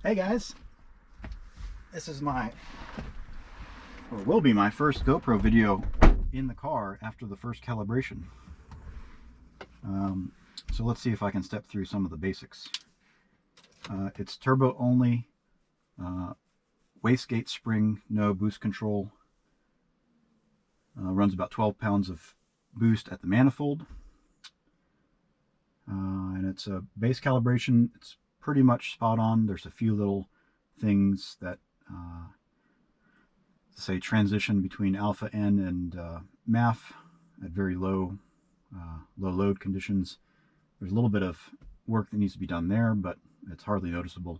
Hey guys, this is will be my first GoPro video in the car after the first calibration. So let's see if I can step through some of the basics. It's turbo only, wastegate spring, no boost control. Runs about 12 pounds of boost at the manifold. And it's a base calibration. It's pretty much spot on. There's a few little things that say transition between alpha N and MAF at very low load conditions. There's a little bit of work that needs to be done there, but it's hardly noticeable.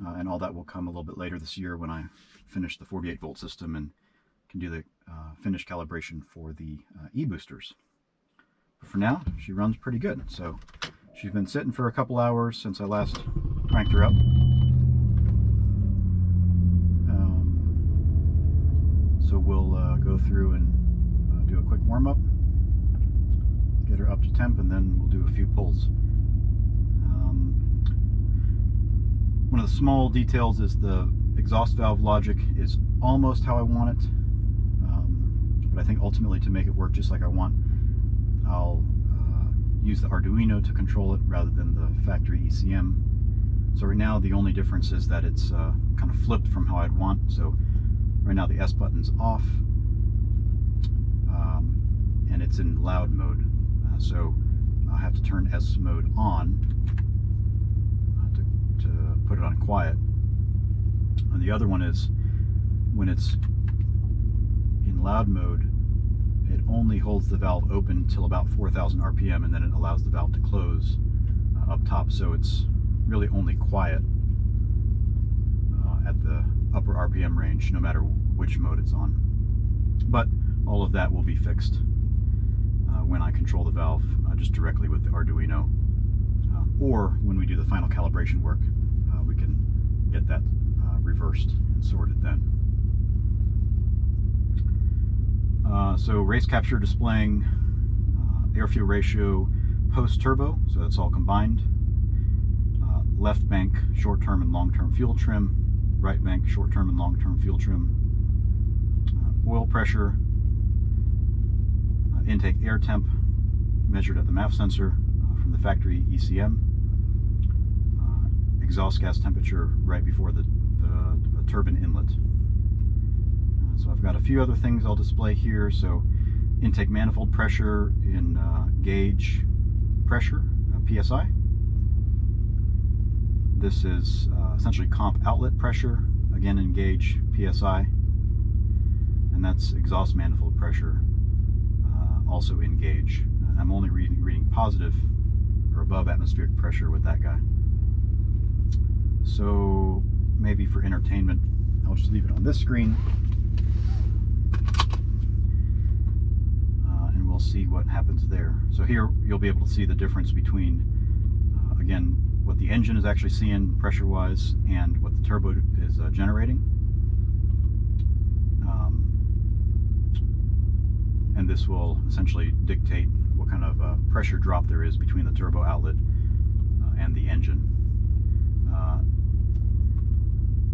And all that will come a little bit later this year when I finish the 48 volt system and can do the finished calibration for the e-boosters. But for now, she runs pretty good. So she's been sitting for a couple hours since I last cranked her up. So we'll go through and do a quick warm-up, get her up to temp, and then we'll do a few pulls. One of the small details is the exhaust valve logic is almost how I want it, but I think ultimately to make it work just like I want, I'll use the Arduino to control it rather than the factory ECM. So right now the only difference is that it's kind of flipped from how I'd want. So right now the S button's off, and it's in loud mode. So I have to turn S mode on to put it on quiet. And the other one is when it's in loud mode, it only holds the valve open till about 4,000 RPM, and then it allows the valve to close up top. So it's really only quiet at the upper RPM range, no matter which mode it's on. But all of that will be fixed when I control the valve just directly with the Arduino, or when we do the final calibration work, we can get that reversed and sorted then. So race capture displaying air-fuel ratio post-turbo, so that's all combined. Left bank short-term and long-term fuel trim, right bank short-term and long-term fuel trim. Oil pressure, intake air temp measured at the MAF sensor from the factory ECM, exhaust gas temperature right before the turbine inlet. So I've got a few other things I'll display here. So intake manifold pressure in gauge pressure, PSI. This is essentially comp outlet pressure, again in gauge PSI. And that's exhaust manifold pressure, also in gauge. I'm only reading positive or above atmospheric pressure with that guy. So maybe for entertainment, I'll just leave it on this screen. And we'll see what happens there. So here you'll be able to see the difference between, again, what the engine is actually seeing pressure-wise and what the turbo is generating. And this will essentially dictate what kind of pressure drop there is between the turbo outlet and the engine.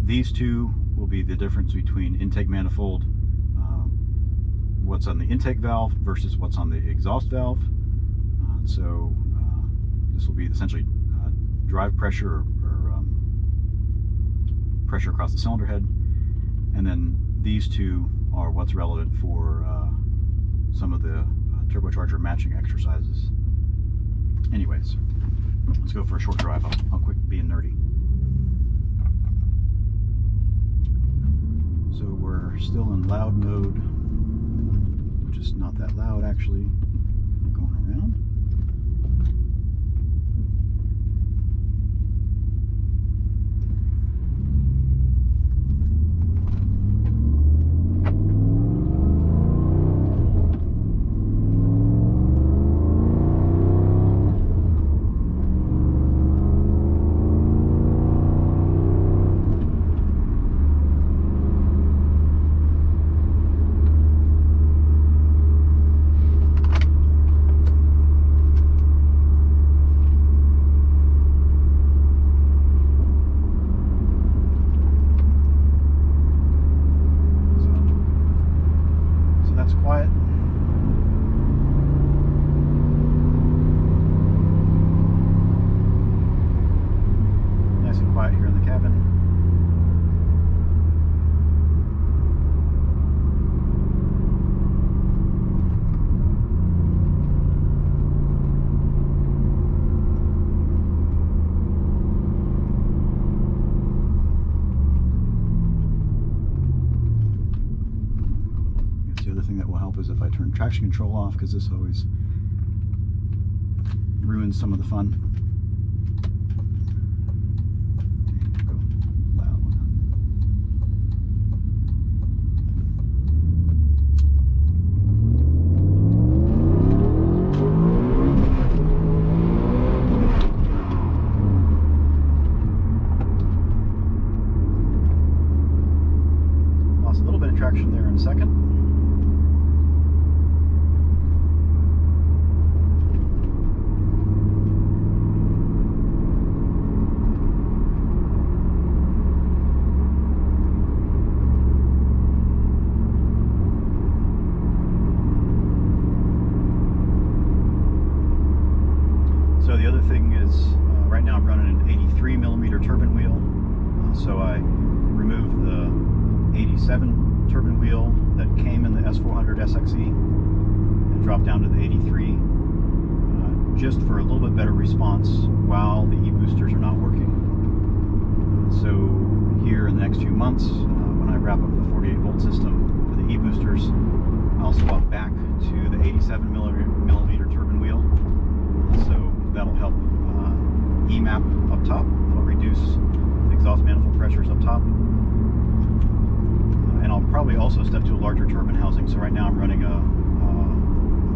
These two will be the difference between intake manifold, what's on the intake valve versus what's on the exhaust valve. So this will be essentially drive pressure or pressure across the cylinder head. And then these two are what's relevant for some of the turbocharger matching exercises. Anyways, let's go for a short drive. I'll quit being nerdy. So we're still in loud mode, which is not that loud actually, going around. The other thing that will help is if I turn traction control off, because this always ruins some of the fun. Go loud one. Lost a little bit of traction there in a second. So the other thing is, right now I'm running an 83 millimeter turbine wheel. So I removed the 87 turbine wheel that came in the S400 SXE and dropped down to the 83, just for a little bit better response while the e-boosters are not working. So here in the next few months, when I wrap up the 48 volt system for the e-boosters, I'll swap back to the 87 millimeter turbine wheel. So that'll help IMAP up top. It'll reduce the exhaust manifold pressures up top. And I'll probably also step to a larger turbine housing. So right now I'm running a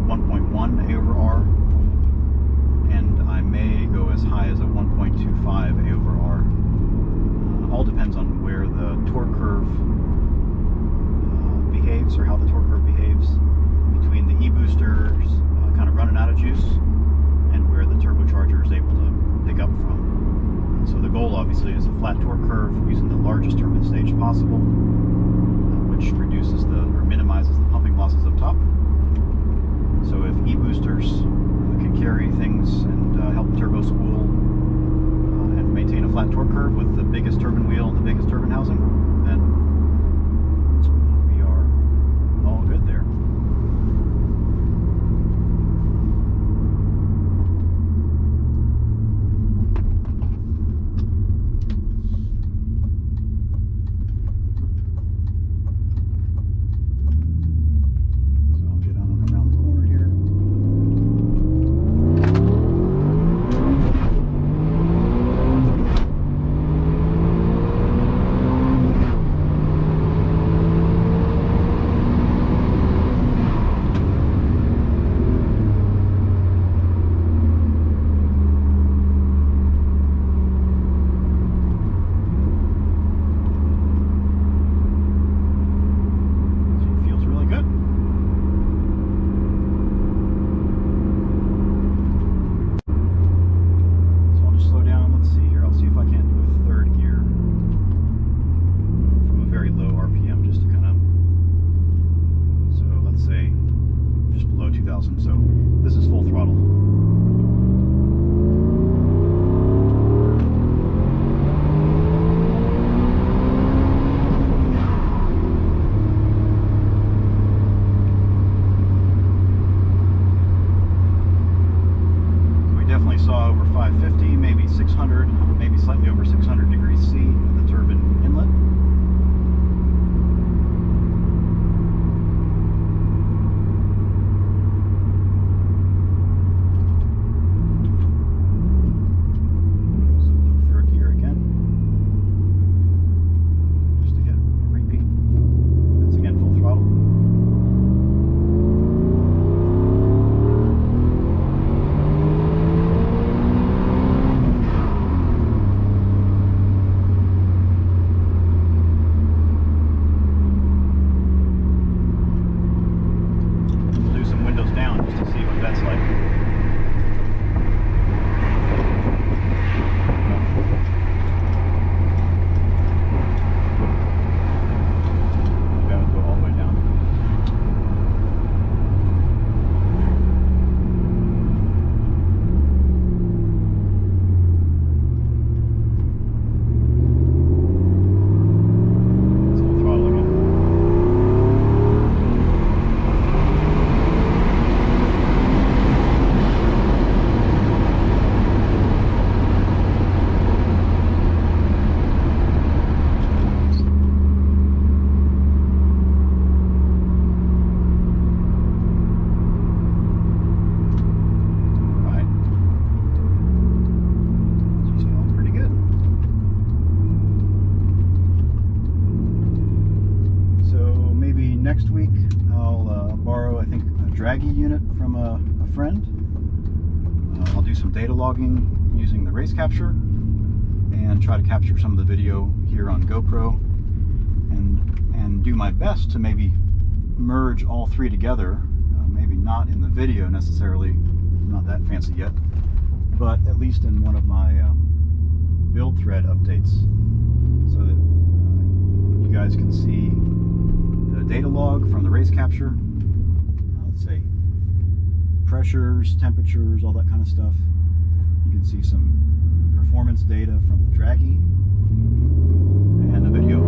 1.1 A/R, and I may go as high as a 1.25 A/R. All depends on where the torque curve behaves, or how the torque curve behaves between the e-boosters kind of running out of juice and where the turbocharger is able to pick up from. So the goal obviously is a flat torque curve using the largest turbine stage possible, which reduces or minimizes the pumping losses up top. So if e-boosters can carry things and help turbo spool and maintain a flat torque curve with the biggest turbine wheel and the biggest turbine housing, then we are all good there. So this is full throttle. We definitely saw over 550, maybe 600, maybe slightly over 600 degrees C at the turbine inlet. next week I'll borrow, I think, a draggy unit from a friend. I'll do some data logging using the race capture and try to capture some of the video here on GoPro and do my best to maybe merge all three together. Maybe not in the video necessarily, I'm not that fancy yet, but at least in one of my build thread updates, so that you guys can see the data log from the race capture. Let's say pressures, temperatures, all that kind of stuff. You can see some performance data from the draggy and the video.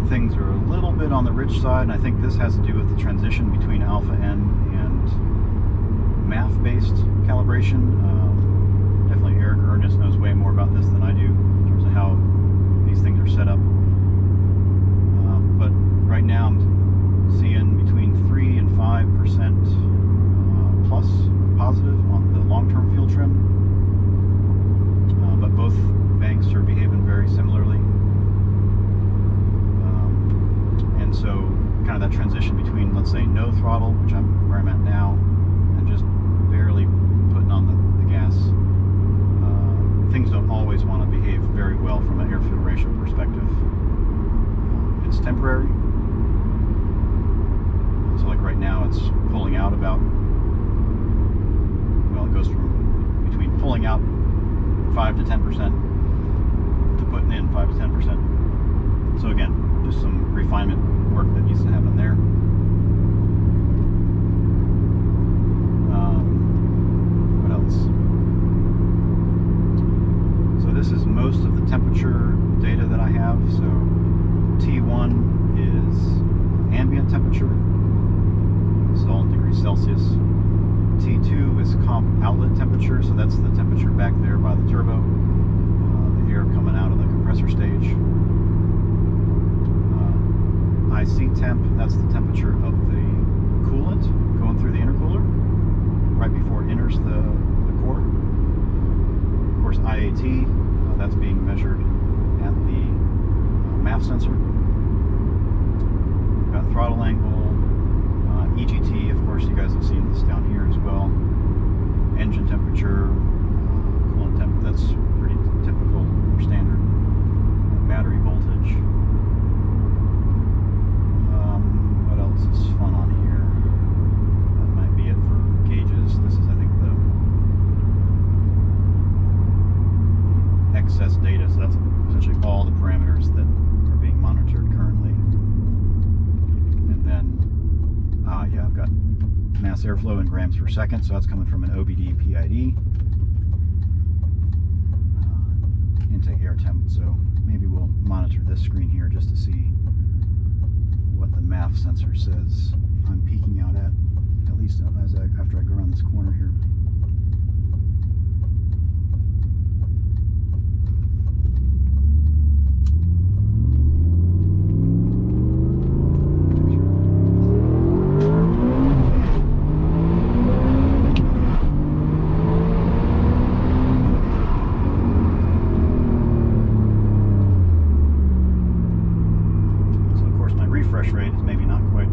Things are a little bit on the rich side, and I think this has to do with the transition between alpha N and MAF based calibration. Definitely Eric Ernest knows way more about this than I do in terms of how these things are set up. But right now I'm seeing between 3 and 5% plus positive on the long-term fuel trim, but both banks are behaving very similarly. So kind of that transition between, let's say, no throttle, which where I'm at now, and just barely putting on the gas. Things don't always want to behave very well from an air-fuel ratio perspective. It's temporary. So like right now it's pulling out about, well, it goes from between pulling out 5 to 10% to putting in 5 to 10%. So again, just some refinement work that needs to happen there. What else? So this is most of the temperature data that I have. So T1 is ambient temperature. This is all in degrees Celsius. T2 is comp outlet temperature, so that's the temperature back there by the turbo, the air coming out of the compressor stage. IC temp, that's the temperature of the coolant going through the intercooler right before it enters the core. Of course, IAT, that's being measured at the MAF sensor. We've got throttle angle, EGT, of course you guys have seen this down here as well. Engine temperature, coolant temp, that's pretty typical or standard. Battery voltage. This is fun on here. That might be it for gauges. This is, I think, the excess data, so that's essentially all the parameters that are being monitored currently. And then, yeah, I've got mass airflow in grams per second, so that's coming from an OBD PID. Intake air temp, so maybe we'll monitor this screen here just to see what the MAF sensor says I'm peaking out at least after I go around this corner here. Refresh rate is maybe not quite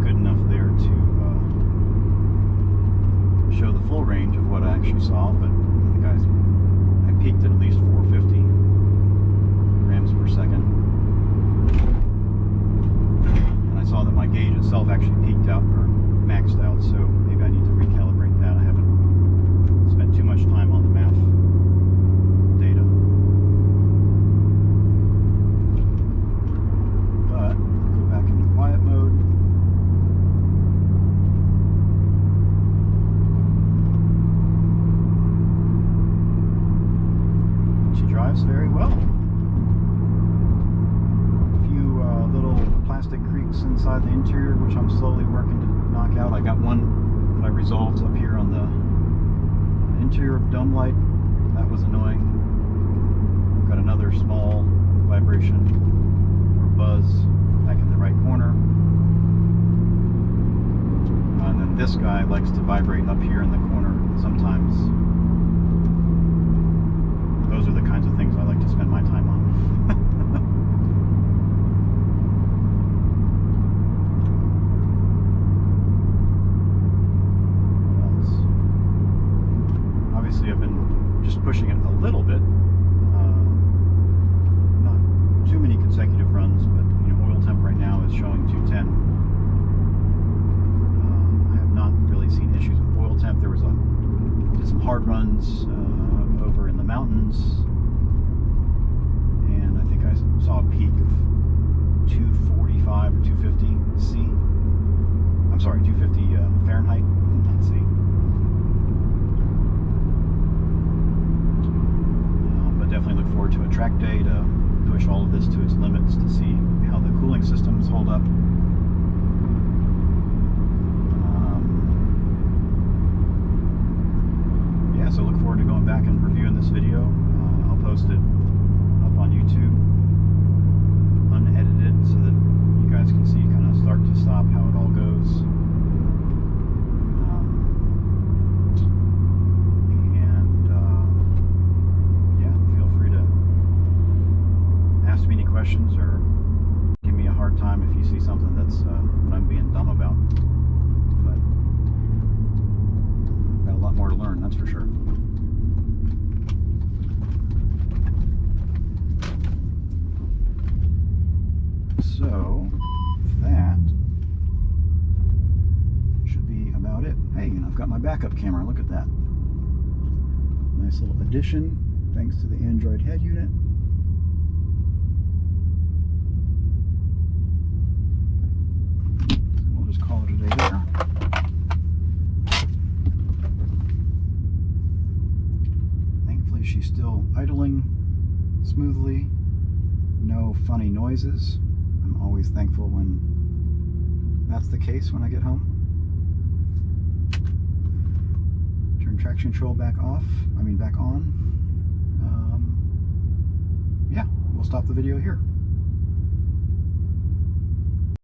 good enough there to show the full range of what I actually saw, but I peaked at least 450 grams per second, and I saw that my gauge itself actually peaked out or maxed out, so maybe I need to recalibrate that. I haven't spent too much time on the MAF data. Very well. A few little plastic creaks and inside the interior, which I'm slowly working to knock out. I got one that I resolved up here on the interior dome light. That was annoying. I've got another small vibration or buzz back in the right corner. And then this guy likes to vibrate up here in the corner sometimes. Those are the kinds of things I like to spend my time on. Obviously, I've been just pushing it a little bit. Not too many consecutive runs, but you know, oil temp right now is showing 210. I have not really seen issues with oil temp. There was did some hard runs over in the mountains, and I think I saw a peak of 245 or 250 C. I'm sorry, 250 Fahrenheit, not C. Definitely look forward to a track day to push all of this to its limits to see how the cooling systems hold up. Yeah, so look forward to going back and reviewing this video. I'll post it up on YouTube, unedited, so that you guys can see kind of start to stop how it all goes. Ask me any questions or give me a hard time if you see something that's that I'm being dumb about. But I've got a lot more to learn, that's for sure. So that should be about it. Hey, and I've got my backup camera. Look at that. Nice little addition, thanks to the Android head unit. Call it a day there. Thankfully she's still idling smoothly, no funny noises. I'm always thankful when that's the case when I get home. Turn traction control back on. Yeah, we'll stop the video here.